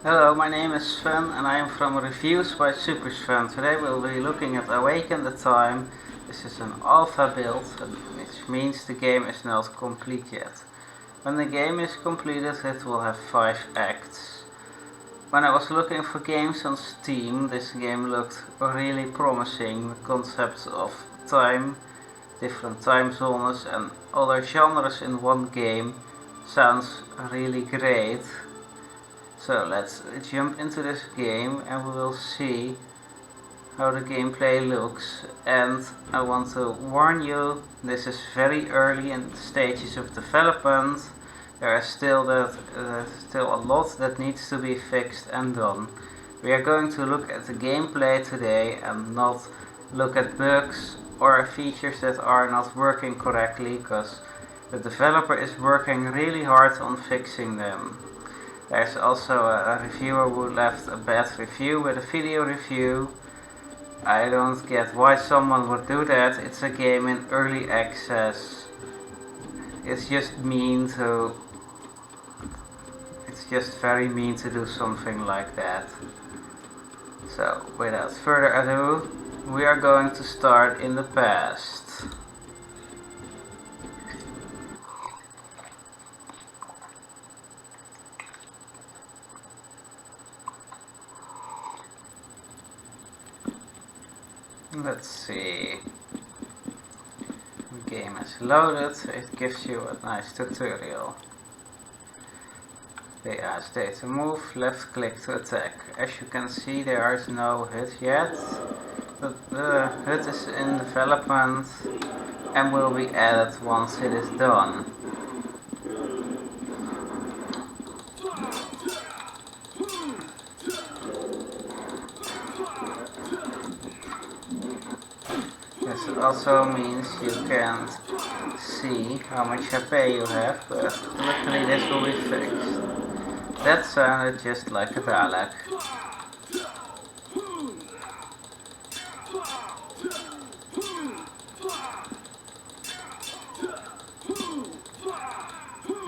Hello, my name is Sven and I am from Reviews by Supersven. Today we'll be looking at Awaken the Time. This is an alpha build, which means the game is not complete yet. When the game is completed, it will have 5 acts. When I was looking for games on Steam, this game looked really promising. The concepts of time, different time zones and other genres in one game sounds really great. So let's jump into this game and we will see how the gameplay looks. And I want to warn you, this is very early in the stages of development. There is still a lot that needs to be fixed and done. We are going to look at the gameplay today and not look at bugs or features that are not working correctly, because the developer is working really hard on fixing them. There's also a reviewer who left a bad review with a video review. I don't get why someone would do that. It's a game in early access. It's just very mean to do something like that. So without further ado, we are going to start in the past. Let's see. The game is loaded. It gives you a nice tutorial. They ask you to move, left click to attack. As you can see, there is no hut yet. The hut is in development and will be added once it is done. This also means you can't see how much HP you have, but luckily this will be fixed. That sounded just like a Dalek.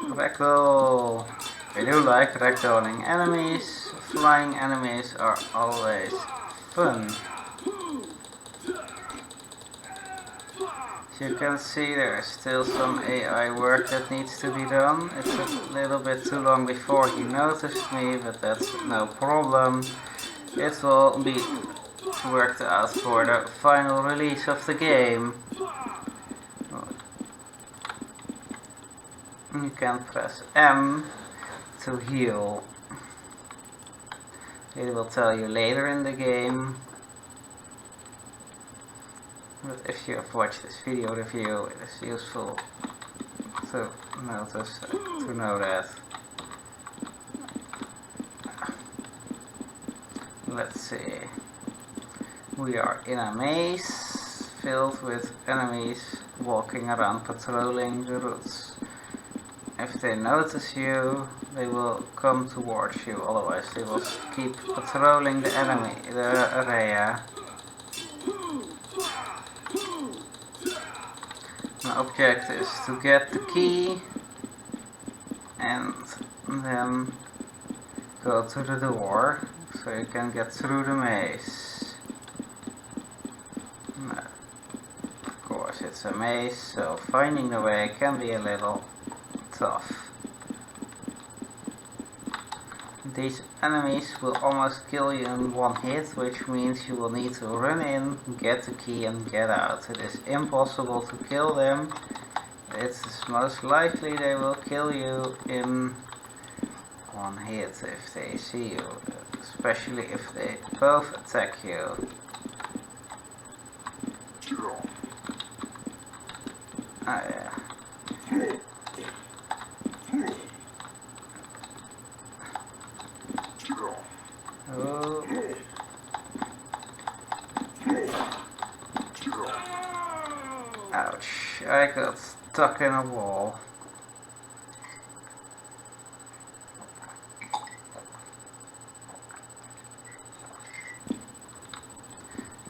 Ragdoll! I do like ragdolling enemies. Flying enemies are always fun. As you can see, there is still some AI work that needs to be done. It took a little bit too long before he noticed me, but that's no problem. It will be worked out for the final release of the game. You can press M to heal. It will tell you later in the game. But if you have watched this video review, it is useful to know that. Let's see. We are in a maze filled with enemies walking around patrolling the routes. If they notice you, they will come towards you, otherwise they will keep patrolling the area. The objective is to get the key and then go to the door so you can get through the maze. No. Of course it's a maze, so finding the way can be a little tough. These enemies will almost kill you in one hit, which means you will need to run in, get the key and get out. It is impossible to kill them. It's most likely they will kill you in one hit if they see you, especially if they both attack you. Ah, yeah. Oh. Ouch, I got stuck in a wall.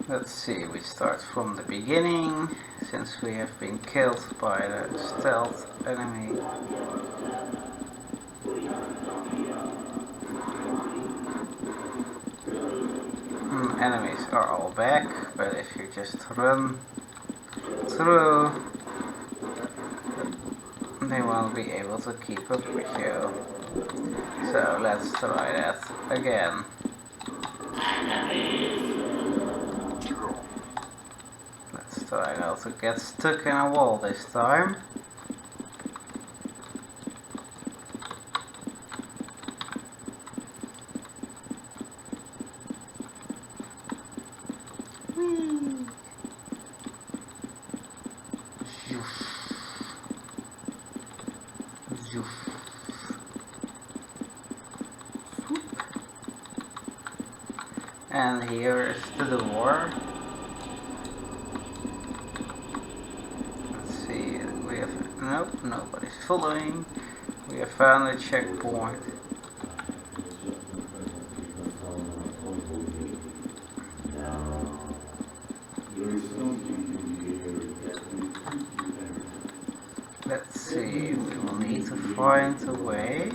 Let's see, we start from the beginning, since we have been killed by the stealth enemy. enemies are all back, but if you just run through, they won't be able to keep up with you. So let's try that again. Let's try not to get stuck in a wall this time. And here is the door. Let's see, we have, nope, nobody's following. We have found a checkpoint. Let's see, we will need to find a way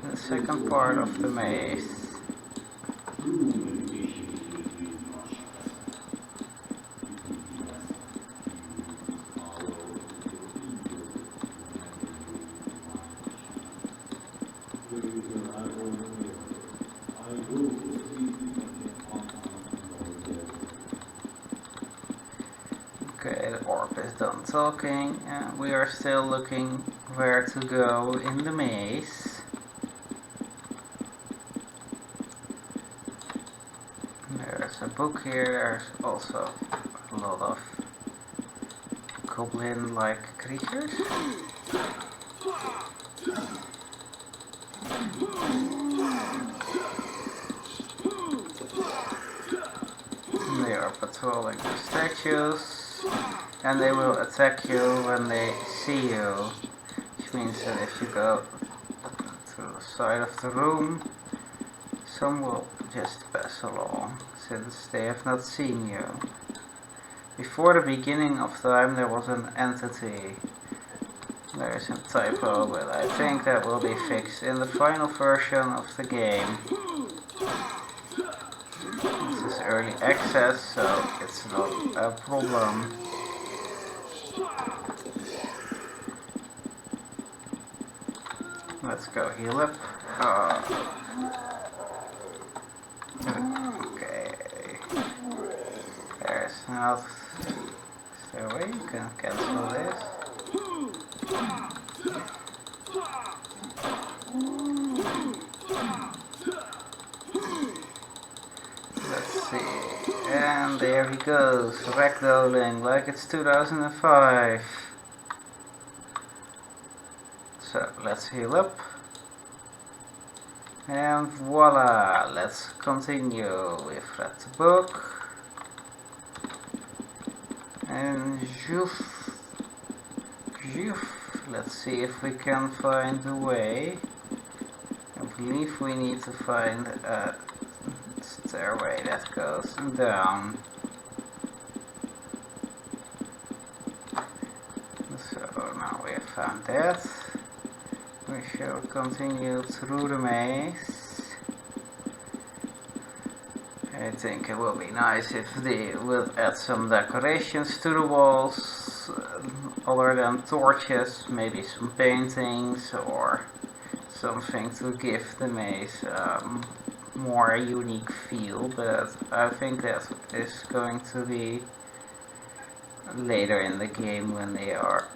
in the second part of the maze. Okay, the orb is done talking, and we are still looking where to go in the maze. There's a book here, there's also a lot of goblin-like creatures. They are patrolling the statues, and they will attack you when they see you, which means that if you go to the side of the room, some will just pass along, since they have not seen you. Before the beginning of time there was an entity. There is a typo, but I think that will be fixed in the final version of the game. This is early access, so it's not a problem. Let's go heal up. Okay. There's not. Is there a way you can cancel this? Let's see. And there he goes, ragdolling like it's 2005. So let's heal up. And voila, let's continue. We've read the book. And zhoof, zhoof. Let's see if we can find a way. I believe we need to find a stairway that goes down. So now we have found that. We shall continue through the maze. I think it will be nice if they will add some decorations to the walls, other than torches, maybe some paintings or something to give the maze more unique feel, but I think that is going to be later in the game when they are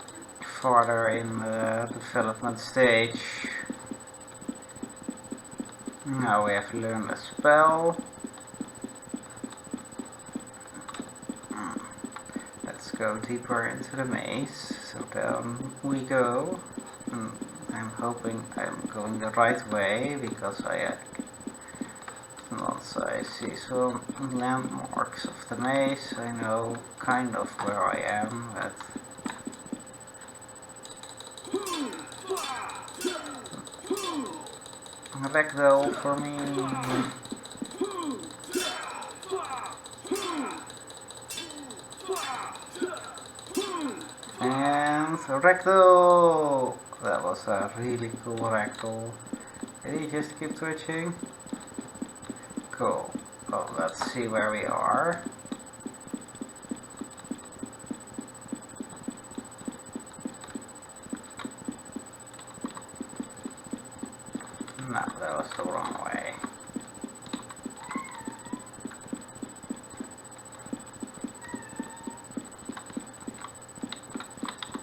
farther in the development stage. Now we have learned a spell. Let's go deeper into the maze. So down we go. I'm hoping I'm going the right way, because once I see some landmarks of the maze, I know kind of where I am, but ragdoll for me. And ragdoll! That was a really cool ragdoll. Did he just keep twitching? Cool. Well, let's see where we are. No, that was the wrong way.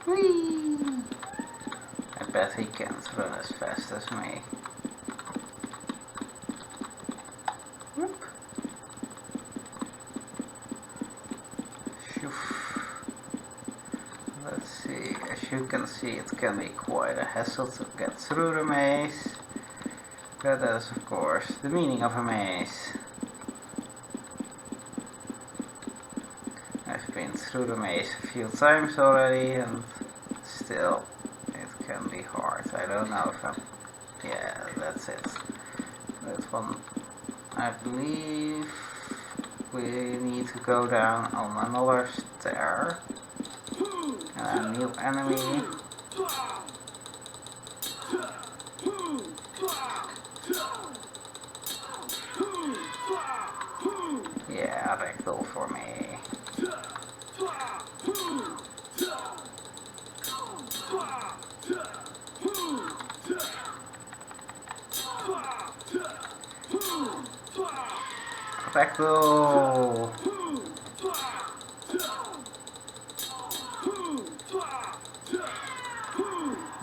Whee! I bet he can't run as fast as me. Whoop. Shoof. Let's see, as you can see, it can be quite a hassle to get through the maze. But that is of course the meaning of a maze. I've been through the maze a few times already and still it can be hard. I don't know if I'm... yeah, that's it. That one, I believe we need to go down on another stair. And a new enemy. Yeah, ragdoll for me. Ragdoll!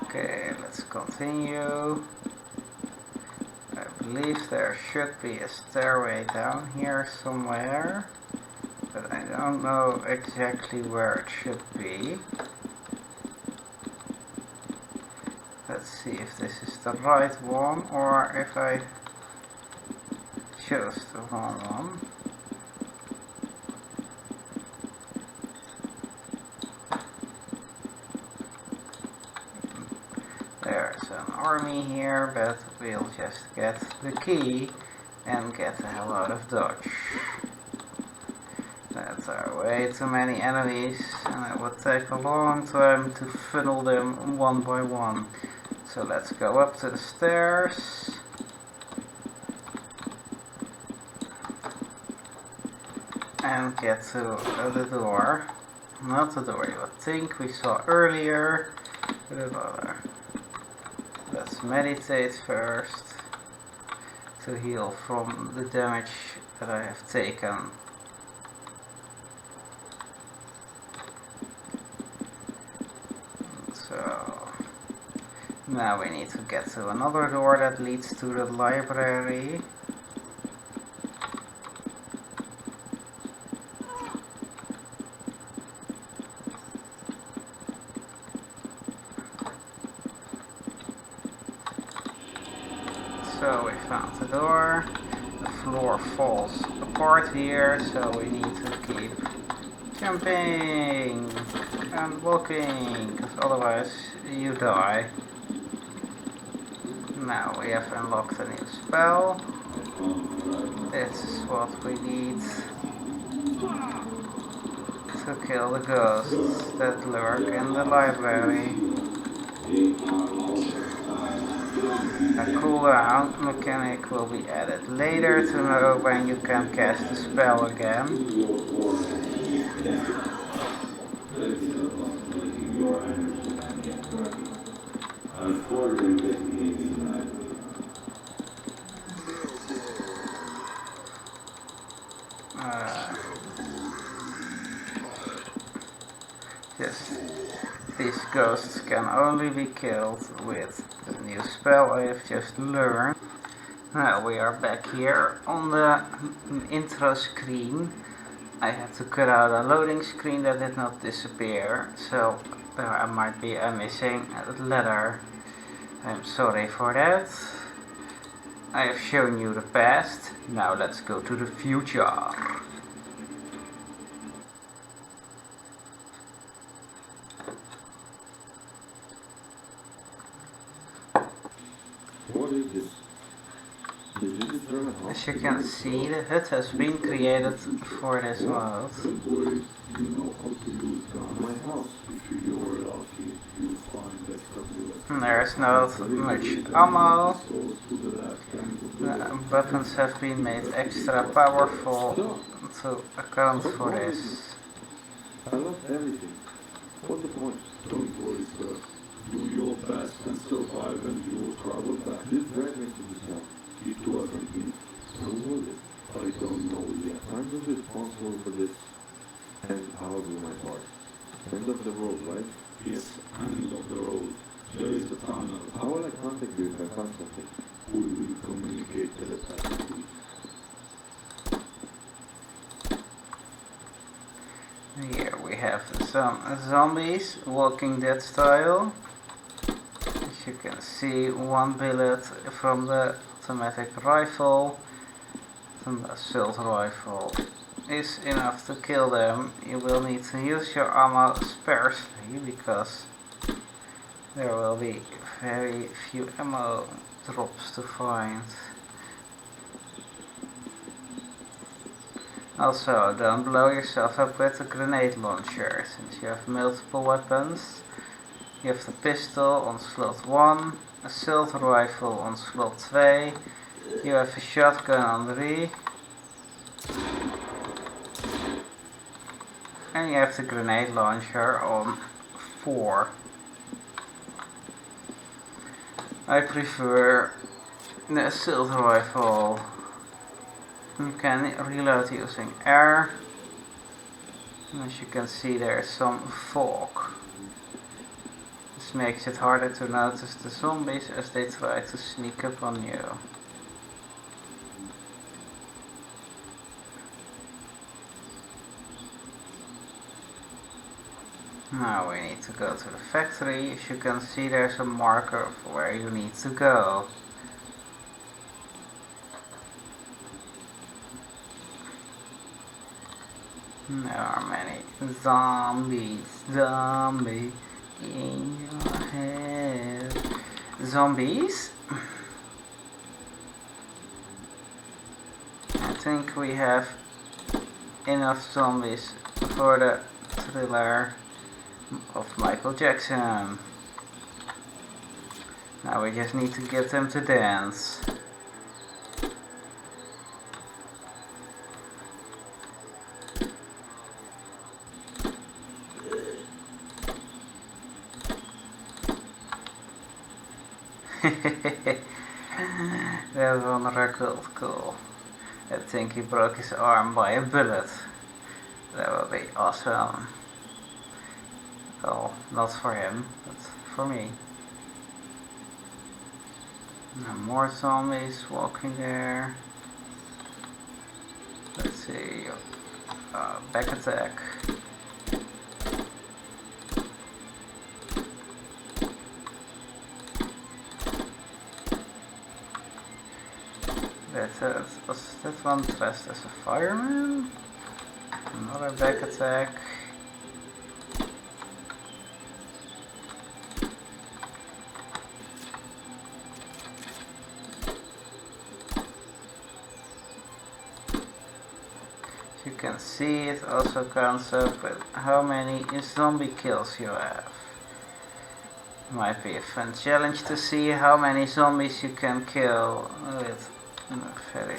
Okay, let's continue. I believe there should be a stairway down here somewhere, but I don't know exactly where it should be. Let's see if this is the right one or if I chose the wrong one. There's an army here, but we'll just get the key and get the hell out of Dodge. There are way too many enemies and it would take a long time to funnel them one by one. So let's go up to the stairs. And get to the door. Not the door you would think we saw earlier, but another. Let's meditate first to heal from the damage that I have taken. So now we need to get to another door that leads to the library. So we found the door. The floor falls apart here, so we need to keep jumping and walking, because otherwise you die. Now we have unlocked a new spell. This is what we need to kill the ghosts that lurk in the library. A cooldown mechanic will be added later to know when you can cast the spell again. Yes, these ghosts can only be killed with the new spell I have just learned. Now we are back here on the intro screen. I had to cut out a loading screen that did not disappear, so there might be a missing letter. I'm sorry for that. I have shown you the past, now let's go to the future. What is this? As you can see, the hut has been created for this mode. My house, if you go where else, you'll find that stuff There's not much ammo. The weapons have been made extra powerful to account for this. I lost everything. What's the point? Don't worry, sir. Do your best and survive and you will travel back. This drag me to this one. It wasn't me. Who was it? I don't know yet. I'm just responsible for this. And I'll do my part. End of the road, right? Yes, end of the road. There is the tunnel. How will I contact you if I find something? We will communicate telepathically. Here we have some zombies, Walking Dead style. As you can see, one bullet from the automatic rifle, from the assault rifle, is enough to kill them. You will need to use your ammo sparsely because there will be very few ammo drops to find. Also, don't blow yourself up with a grenade launcher, since you have multiple weapons. You have the pistol on slot 1, assault rifle on slot 2, you have a shotgun on 3, and you have the grenade launcher on 4. I prefer the assault rifle. You can reload using air. As you can see, there is some fog. This makes it harder to notice the zombies as they try to sneak up on you. Now we need to go to the factory. As you can see, there's a marker of where you need to go. There are many zombies in your head. Zombies? I think we have enough zombies for the thriller of Michael Jackson. Now we just need to get them to dance. That one record cool. I think he broke his arm by a bullet. That would be awesome. Well, not for him, but for me. Now more zombies walking there. Let's see. Back attack. Was that one dressed as a fireman? Another back attack. As you can see, it also counts up with how many zombie kills you have. Might be a fun challenge to see how many zombies you can kill with very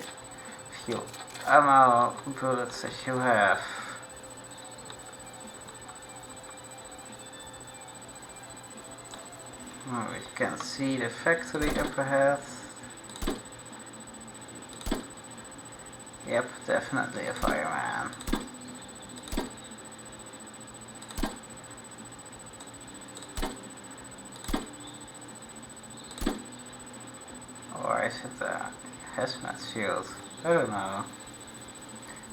few ammo bullets that you have. We can see the factory up ahead. Yep, definitely a fireman. Or is it a hazmat shield? I don't know.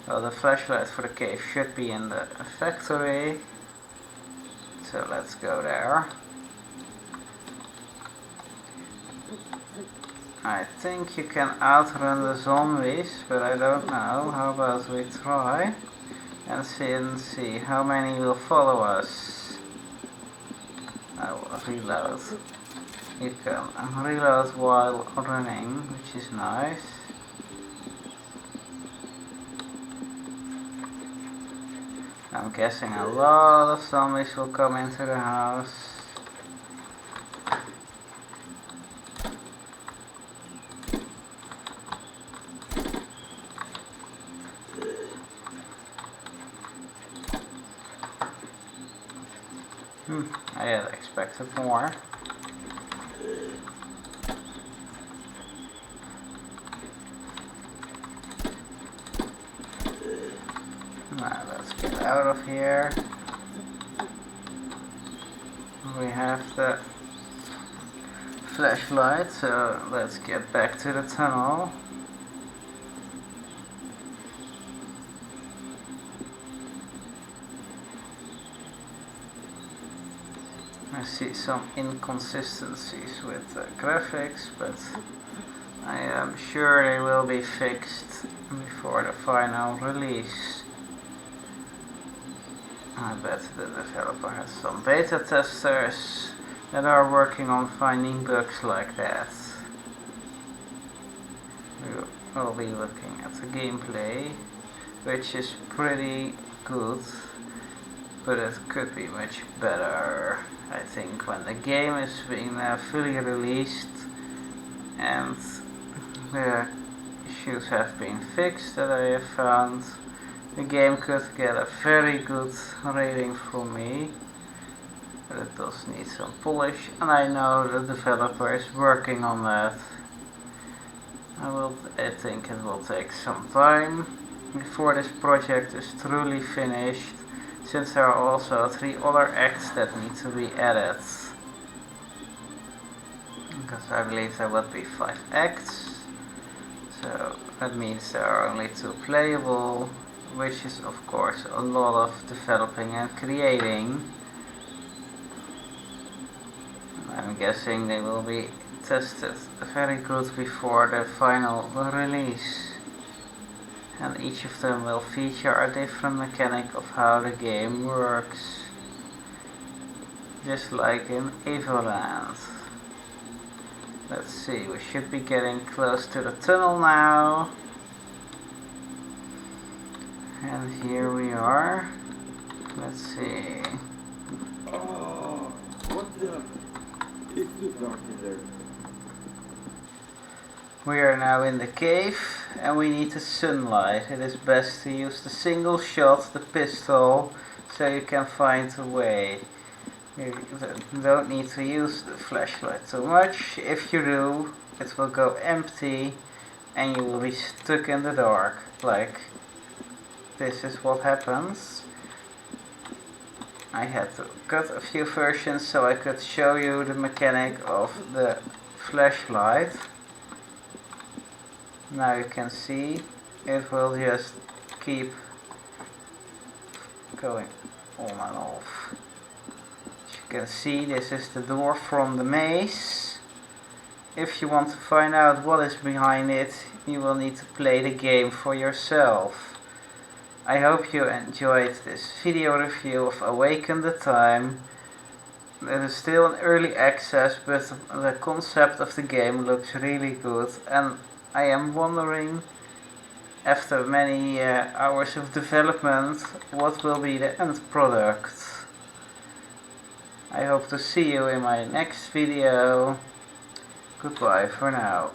Well, the flashlight for the cave should be in the factory. So let's go there. I think you can outrun the zombies, but I don't know. How about we try and see how many will follow us. I will reload. You can reload while running, which is nice. I'm guessing a lot of zombies will come into the house. I had expected more. Now let's get out of here. We have the flashlight, so let's get back to the tunnel. I see some inconsistencies with the graphics, but I am sure they will be fixed before the final release. I bet the developer has some beta testers that are working on finding bugs like that. We will be looking at the gameplay, which is pretty good, but it could be much better. I think when the game is being fully released and the issues have been fixed that I have found, the game could get a very good rating from me, but it does need some polish, and I know the developer is working on that. I think it will take some time before this project is truly finished, since there are also 3 other acts that need to be added. Because I believe there would be 5 acts, so that means there are only 2 playable, which is of course a lot of developing and creating. I'm guessing they will be tested very good before the final release, and each of them will feature a different mechanic of how the game works, just like in Evoland. Let's see, we should be getting close to the tunnel now. And here we are. Let's see. Oh, what the? It's too dark in there. We are now in the cave and we need the sunlight. It is best to use the single shot, the pistol, so you can find a way. You don't need to use the flashlight too much. If you do, it will go empty and you will be stuck in the dark. Like, this is what happens. I had to cut a few versions so I could show you the mechanic of the flashlight. Now you can see it will just keep going on and off. As you can see, this is the door from the maze. If you want to find out what is behind it, you will need to play the game for yourself. I hope you enjoyed this video review of Awaken the Time. It is still in early access, but the concept of the game looks really good, and I am wondering, after many hours of development, what will be the end product. I hope to see you in my next video. Goodbye for now.